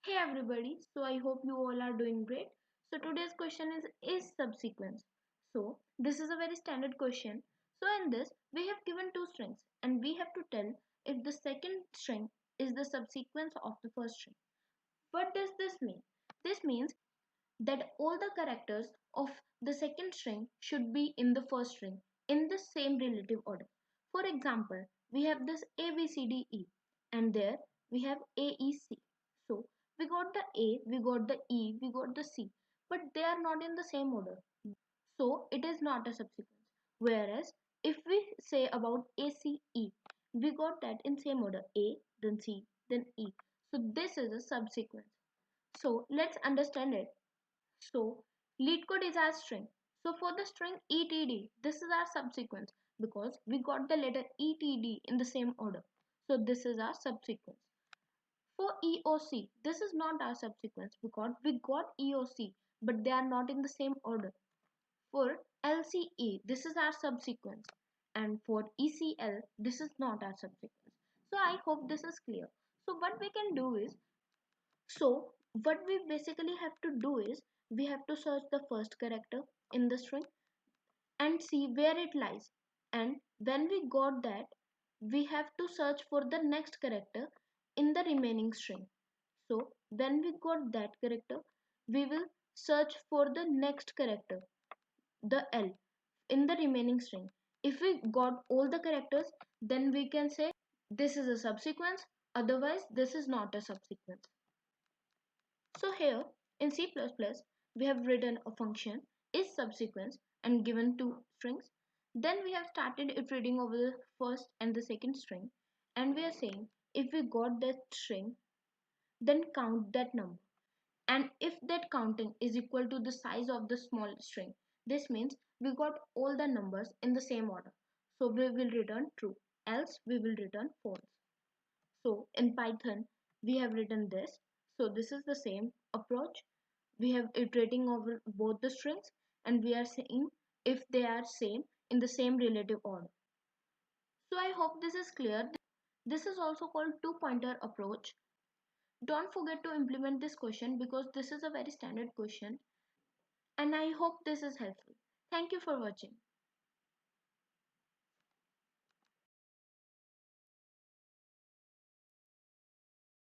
Hey everybody, so I hope you all are doing great. So today's question is subsequence. So this is a very standard question. So in this we have given two strings and we have to tell if the second string is the subsequence of the first string. What does this mean? This means that all the characters of the second string should be in the first string in the same relative order. For example, we have this A B C D E and there we have A E C. So we got the A, we got the E, we got the C, but they are not in the same order. So it is not a subsequence. Whereas if we say about A C E, we got that in same order A, then C, then E. So this is a subsequence. So let's understand it. So lead code is our string. So for the string etd, this is our subsequence because we got the letter etd in the same order. So this is our subsequence. For EOC, this is not our subsequence because we got EOC but they are not in the same order. For LCE, this is our subsequence, and for ECL, this is not our subsequence. So I hope this is clear. So what we can do is, what we basically have to do is we have to search the first character in the string and see where it lies. And when we got that, we have to search for the next character in the remaining string. So when we got that character, we will search for the next character, the L, in the remaining string. If we got all the characters, then we can say this is a subsequence, otherwise this is not a subsequence. So here in C++, we have written a function is subsequence and given two strings. Then we have started iterating over the first and the second string, and we are saying if we got that string, then count that number. And if that counting is equal to the size of the small string, this means we got all the numbers in the same order. So we will return true, else we will return false. So in Python, we have written this. So this is the same approach. We have iterating over both the strings and we are saying if they are same in the same relative order. So I hope this is clear. This is also called two-pointer approach. Don't forget to implement this question because this is a very standard question and I hope this is helpful. Thank you for watching.